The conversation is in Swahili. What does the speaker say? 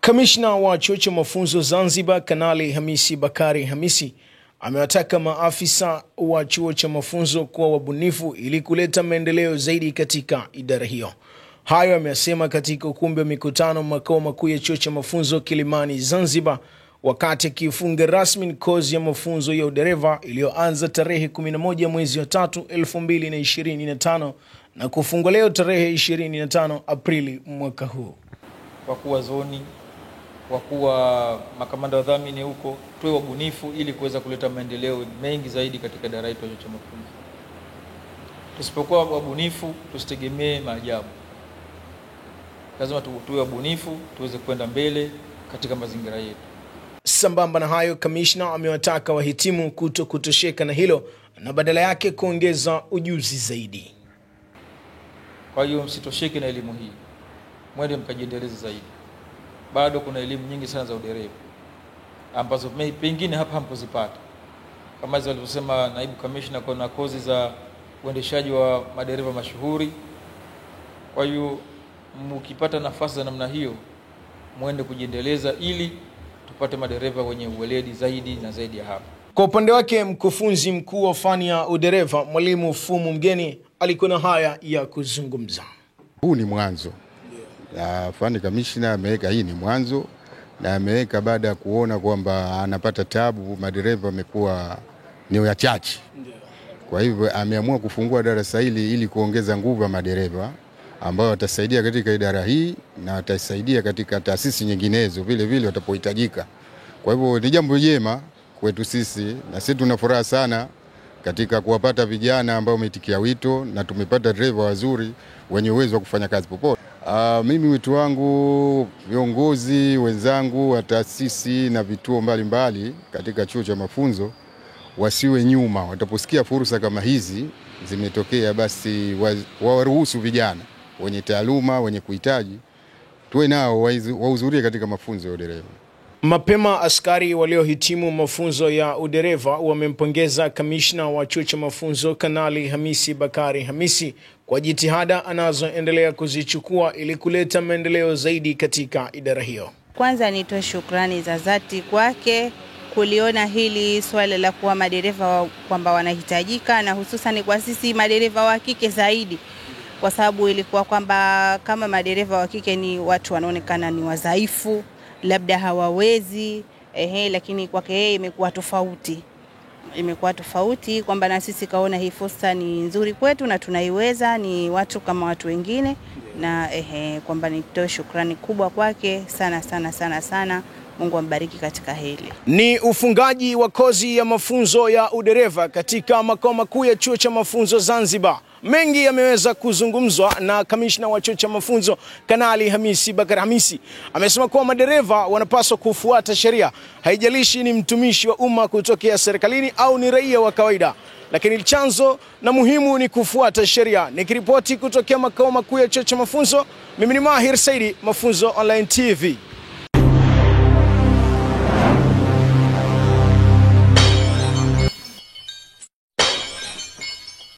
Kamishna wa chuo cha mafunzo Zanzibar Kanali Hamisi Bakari Hamisi amewataka maafisa wa chuo cha mafunzo kuwa wabunifu ili kuleta maendeleo zaidi katika idara hiyo. Hayo ameyasema katika ukumbi wa mikutano makao makuu ya chuo cha mafunzo Kilimani Zanzibar wakati akifunga rasmi kozi ya mafunzo ya udereva iliyoanza tarehe 11 mwezi wa 3 2025 na kufungwa leo tarehe 25 Aprili mwaka huu. Kwa kuwa zoni, kwa kuwa makamanda wa dhamini huko, tuwe wabunifu ili kuweza kuleta maendeleo mengi zaidi katika idara yetu ya chuo cha mafunzo. Tusipokuwa wabunifu, tusitegemee maajabu. Lazima tuwe wabunifu, tuweze kwenda mbele katika mazingira yetu. Sambamba na hayo, kamishna amewataka wahitimu kutosheka na hilo na badala yake kuongeza ujuzi zaidi. Kwa hiyo msitosheke na elimu hii, mwende mkajiendeleze zaidi. Bado kuna elimu nyingi sana za udereva ambazo pengine hapa hamkuzipata. Kama hizo walivyosema naibu kamishna, kuna kozi za uendeshaji wa madereva mashuhuri. Kwa hiyo mkipata nafasi za namna hiyo, mwende kujiendeleza ili tupate madereva wenye uweledi zaidi na zaidi ya hapo. Kwa upande wake, mkufunzi mkuu wa fani ya udereva Mwalimu Fumu Mgeni alikuwa na haya ya kuzungumza. Huu ni mwanzo. Fani kamishna ameweka hii ni mwanzo, na ameweka baada ya kuona kwamba anapata tabu madereva wamekuwa ni wachache. Kwa hivyo ameamua kufungua darasa hili ili kuongeza nguvu ya madereva ambao watasaidia katika idara hii na watasaidia katika taasisi nyinginezo vile vile watapohitajika. Kwa hivyo ni jambo jema kwetu sisi, na sisi tuna furaha sana katika kuwapata vijana ambao wametikia wito na tumepata dereva wazuri wenye uwezo wa kufanya kazi popote. Mimi wito wangu viongozi wenzangu wa taasisi na vituo mbalimbali katika chuo cha mafunzo wasiwe nyuma. Wataposikia fursa kama hizi zimetokea, basi waruhusu vijana wenye taaluma, wenye kuhitaji, tuwe nao wahudhurie katika mafunzo ya udereva. Mapema askari waliohitimu mafunzo ya udereva wamempongeza kamishna wa chuo cha mafunzo Kanali Hamisi Bakari Hamisi kwa jitihada anazoendelea kuzichukua ili kuleta maendeleo zaidi katika idara hiyo. Kwanza nitoe shukrani za dhati kwake kuliona hili swala la kuwa madereva kwamba wanahitajika, na hususan kwa sisi madereva wa kike zaidi, kwa sababu ilikuwa kwamba kama madereva wa kike ni watu wanaonekana ni wadhaifu, labda hawawezi, lakini kwake yeye imekuwa tofauti. Imekuwa tofauti kwamba na sisi kaona hii fursa ni nzuri kwetu na tunaiweza, ni watu kama watu wengine, na kwamba nitoe shukrani kubwa kwake sana. Mungu ambariki katika hili. Ni ufungaji wa kozi ya mafunzo ya udereva katika makao makuu ya chuo cha mafunzo Zanzibar. Mengi yameweza kuzungumzwa na kamishna wa chuo cha mafunzo Kanali Hamisi Bakari Hamisi. Amesema kuwa madereva wanapaswa kufuata sheria, haijalishi ni mtumishi wa umma kutokea serikalini au ni raia wa kawaida, lakini chanzo na muhimu ni kufuata sheria. Nikiripoti kutokea makao makuu ya chuo cha mafunzo, mimi ni Mahir Saidi, Mafunzo Online TV.